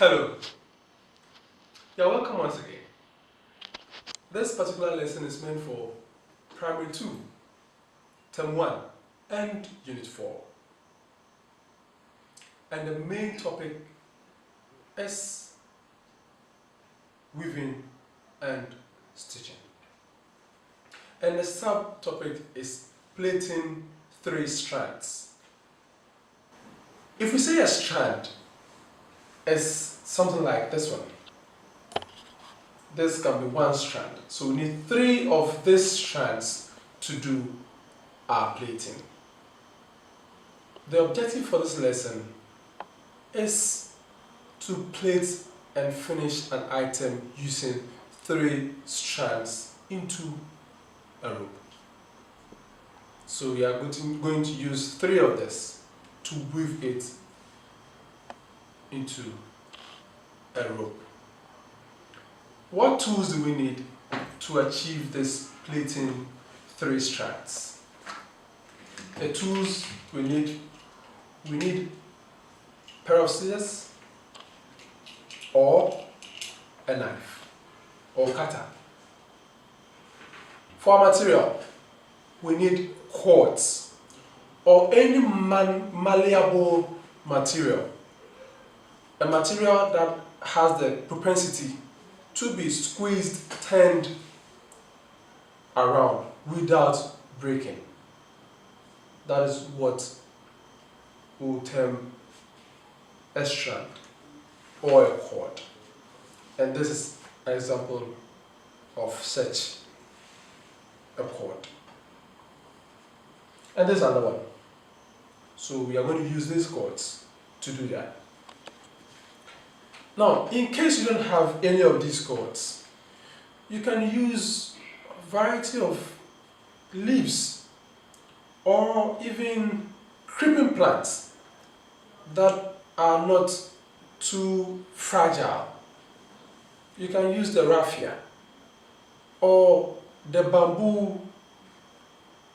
Hello, you're welcome once again. This particular lesson is meant for Primary 2, Term 1 and Unit 4. And the main topic is weaving and stitching. And the subtopic is plaiting 3 strands. If we say a strand is something like this one, this can be 1 strand. So we need 3 of these strands to do our plaiting. The objective for this lesson is to plait and finish an item using 3 strands into a rope. So we are going to use 3 of this to weave it into a rope. What tools do we need to achieve this plaiting 3 strands? The tools we need a pair of scissors or a knife or cutter. For our material, we need cords or any malleable material. A material that has the propensity to be squeezed, turned around without breaking. That is what we will term a strand or a cord. And this is an example of such a cord. And this is another one. So we are going to use these cords to do that. Now, in case you don't have any of these cords, you can use a variety of leaves or even creeping plants that are not too fragile. You can use the raffia or the bamboo,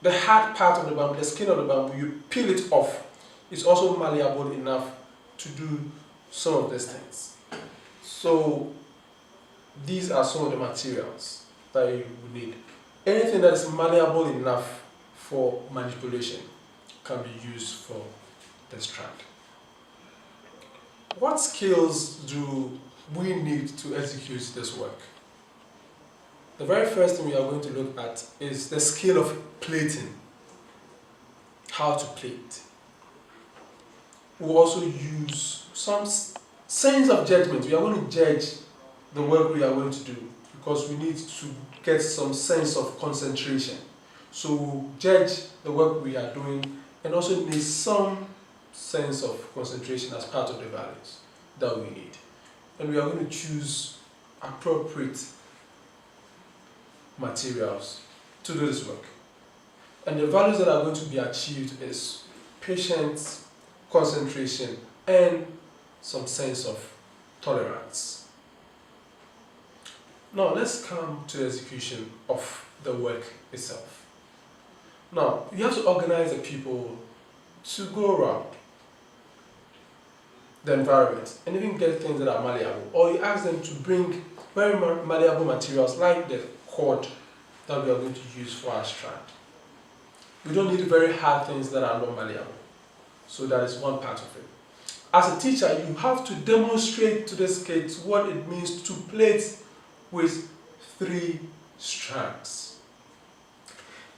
the hard part of the bamboo, the skin of the bamboo, you peel it off. It's also malleable enough to do some of these things. So these are some of the materials that you will need. Anything that is malleable enough for manipulation can be used for the strand. What skills do we need to execute this work? The very first thing we are going to look at is the skill of plaiting. How to plait. We'll also use some sense of judgment. We are going to judge the work we are going to do because we need to get some sense of concentration. So we'll judge the work we are doing and also need some sense of concentration as part of the values that we need. And we are going to choose appropriate materials to do this work. And the values that are going to be achieved is patience, concentration, and some sense of tolerance. Now let's come to the execution of the work itself. Now you have to organize the people to go around the environment and even get things that are malleable, or you ask them to bring very malleable materials like the cord that we are going to use for our strand. We don't need very hard things that are not malleable. So that is one part of it. As a teacher, you have to demonstrate to the kids what it means to plait with 3 strands.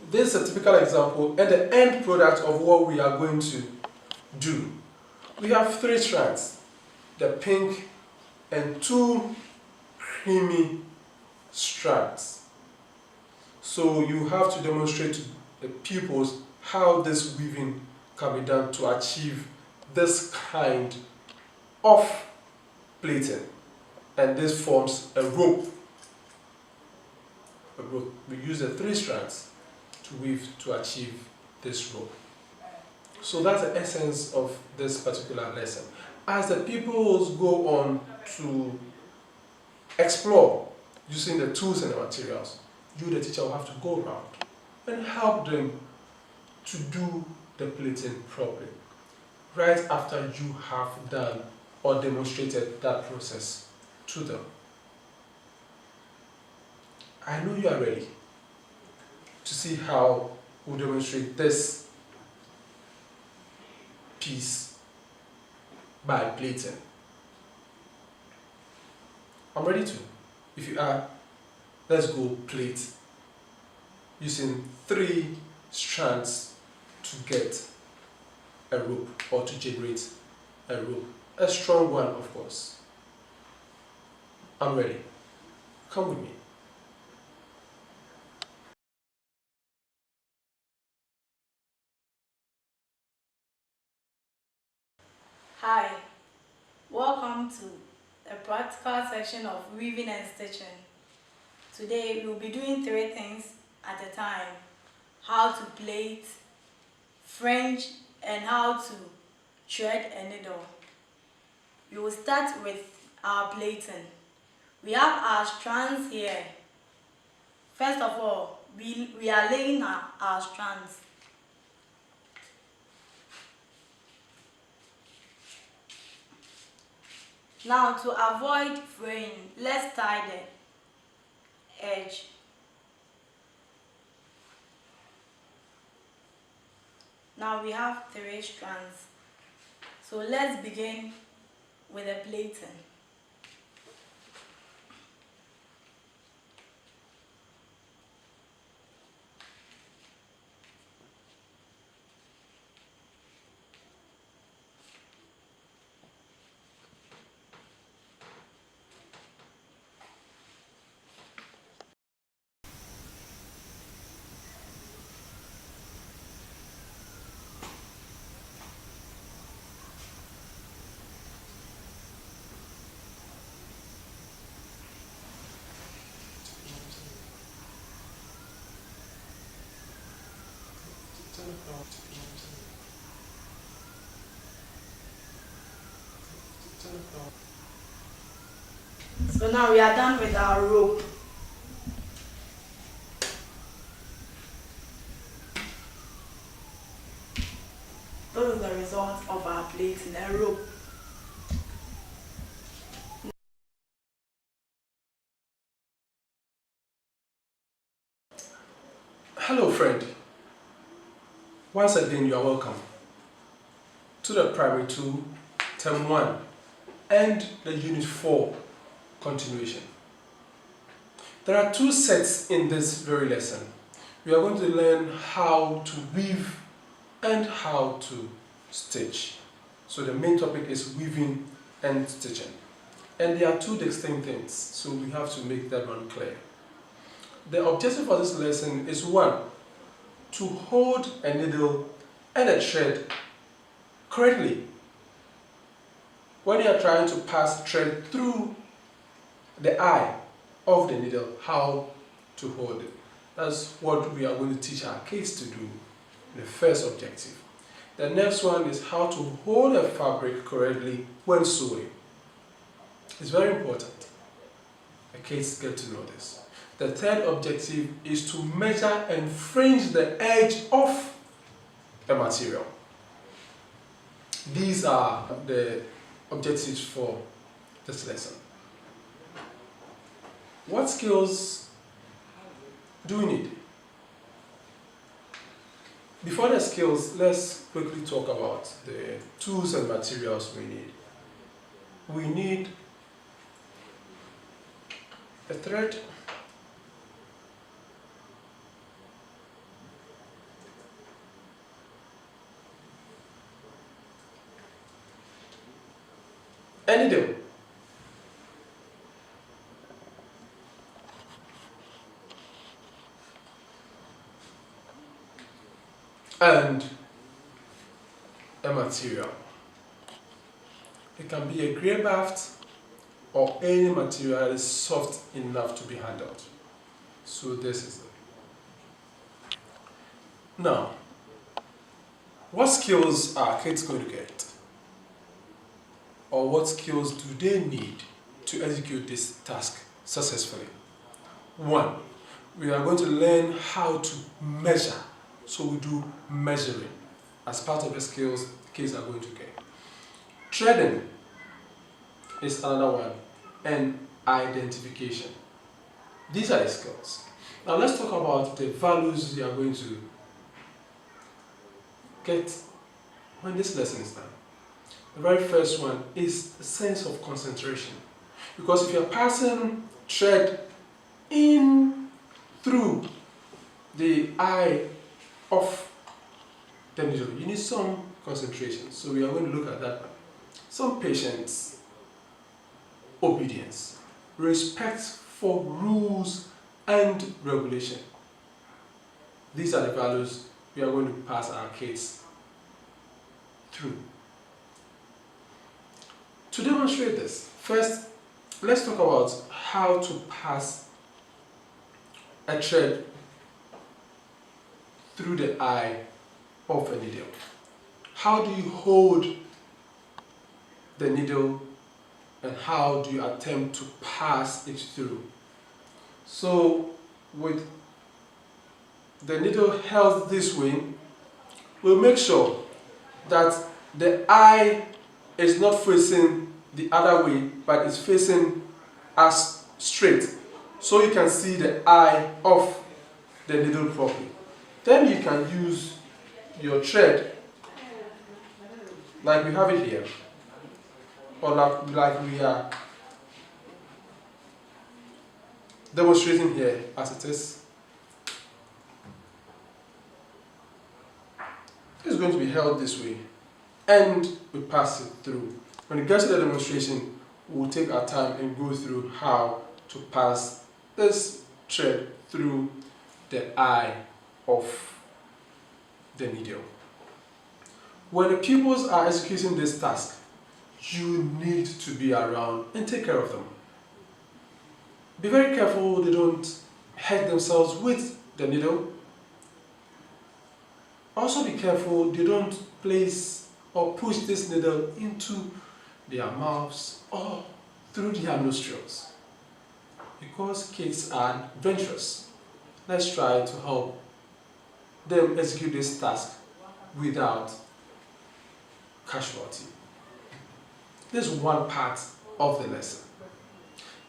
This is a typical example and the end product of what we are going to do. We have 3 strands, the pink and 2 creamy strands. So you have to demonstrate to the pupils how this weaving can be done to achieve this kind of plaiting, and this forms a rope. We use the 3 strands to weave to achieve this rope. So that's the essence of this particular lesson. As the pupils go on to explore using the tools and the materials, you, the teacher, will have to go around and help them to do the plaiting properly, right after you have done or demonstrated that process to them. I know you are ready to see how we demonstrate this piece by plaiting. I'm ready to. If you are, let's go plait using 3 strands to get a rope or to generate a rope. A strong one, of course. I'm ready. Come with me. Hi, welcome to the practical section of weaving and stitching. Today we will be doing 3 things at a time: how to plait, fringe, and how to thread a needle. We will start with our plaiting. We have our strands here. First of all, we are laying our strands. Now, to avoid fraying, let's tie the edge. Now we have 3 strands. So let's begin with the plaiting. So now we are done with our rope. This is the result of our plaiting, a rope. Hello friend. Once again you are welcome to the Primary 2 Term 1 and the Unit 4 continuation. There are 2 sets in this very lesson. We are going to learn how to weave and how to stitch. So the main topic is weaving and stitching. And there are 2 distinct things, so we have to make that one clear. The objective for this lesson is 1, to hold a needle and a thread correctly. When you are trying to pass thread through the eye of the needle, how to hold it. That's what we are going to teach our kids to do, the first objective. The next one is how to hold a fabric correctly when sewing. It's very important. The kids get to know this. The third objective is to measure and fringe the edge of a material. These are the objectives for this lesson. What skills do we need? Before the skills, let's quickly talk about the tools and materials we need. We need a thread, a needle, and a material. It can be a grey baft or any material that is soft enough to be handled. So this is it. Now, what skills are kids going to get? Or what skills do they need to execute this task successfully? 1, we are going to learn how to measure. So we do measuring as part of the skills kids are going to get. Threading. is another one, and identification. These are the skills. Now let's talk about the values you are going to get when this lesson is done. The very first one is the sense of concentration. Because if you're passing thread in through the eye of the needle, you need some concentration. So we are going to look at that one. Some patience, obedience, respect for rules and regulation. These are the values we are going to pass our kids through. To demonstrate this, first, let's talk about how to pass a thread through the eye of a needle. How do you hold the needle and how do you attempt to pass it through? So, with the needle held this way, we'll make sure that the eye is not facing the other way, but it's facing us straight, so you can see the eye of the needle properly. Then you can use your thread like we have it here, or like we are demonstrating here as it is. It's going to be held this way and we pass it through. When it gets to the demonstration, we'll take our time and go through how to pass this thread through the eye of the needle. When the pupils are executing this task, you need to be around and take care of them. Be very careful they don't hurt themselves with the needle. Also be careful they don't place or push this needle into their mouths or through their nostrils. Because kids are adventurous, let's try to help them execute this task without casualty. This is one part of the lesson.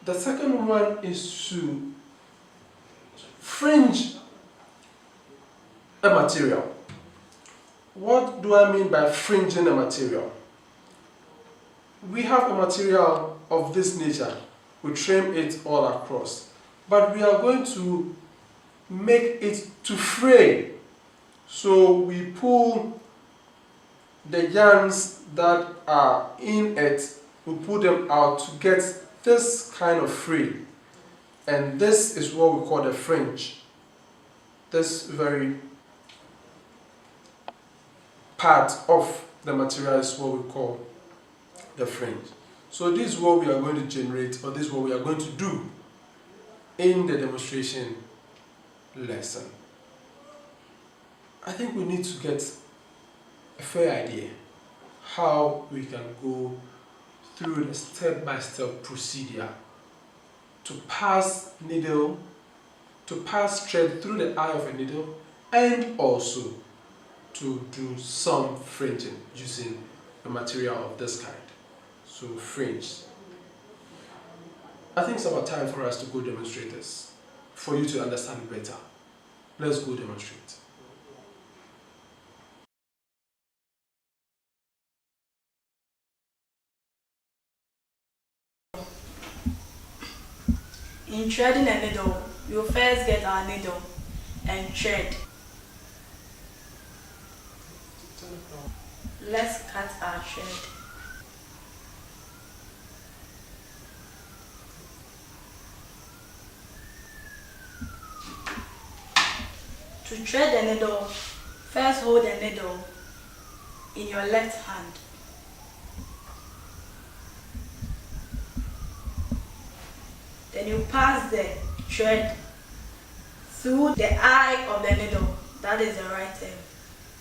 The second one is to fringe a material. What do I mean by fringing a material? We have a material of this nature. We trim it all across. But we are going to make it to fray. So we pull the yarns that are in it, we pull them out to get this kind of fray. And this is what we call the fringe. This very part of the material is what we call the fringe. So this is what we are going to generate, or this is what we are going to do in the demonstration lesson. I think we need to get a fair idea how we can go through the step-by-step procedure to pass thread through the eye of a needle, and also to do some fringing using a material of this kind. So fringe. I think it's about time for us to go demonstrate this, for you to understand it better. Let's go demonstrate. In threading a needle, we'll first get our needle and thread. Let's cut our thread. To thread the needle, first hold the needle in your left hand. Then you pass the thread through the eye of the needle. That is the right term.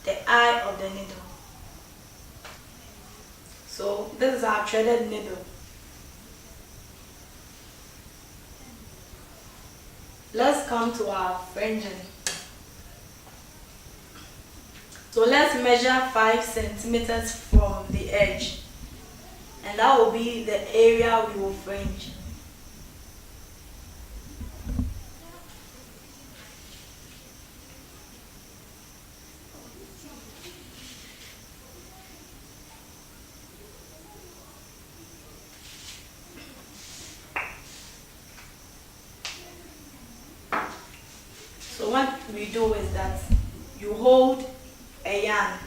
The eye of the needle. So this is our threaded needle. Let's come to our fringing. So let's measure 5 centimeters from the edge and that will be the area we will fringe. So what we do is that you hold a yarn,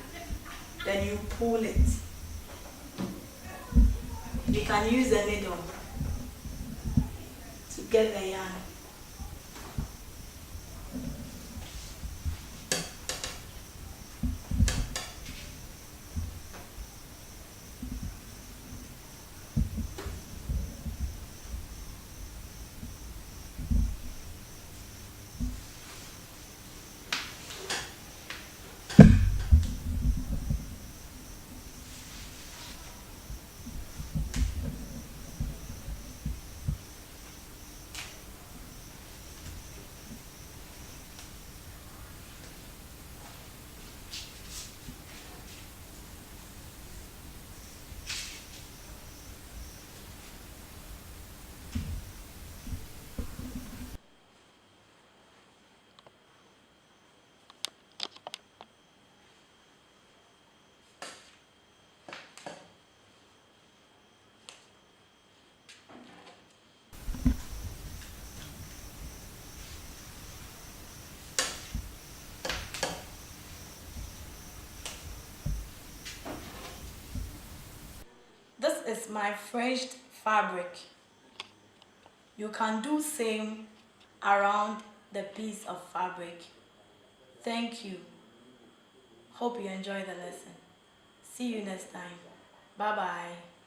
then you pull it. You can use a needle to get the yarn. This is my fringed fabric. You can do same around the piece of fabric. Thank you. Hope you enjoy the lesson. See you next time. Bye bye.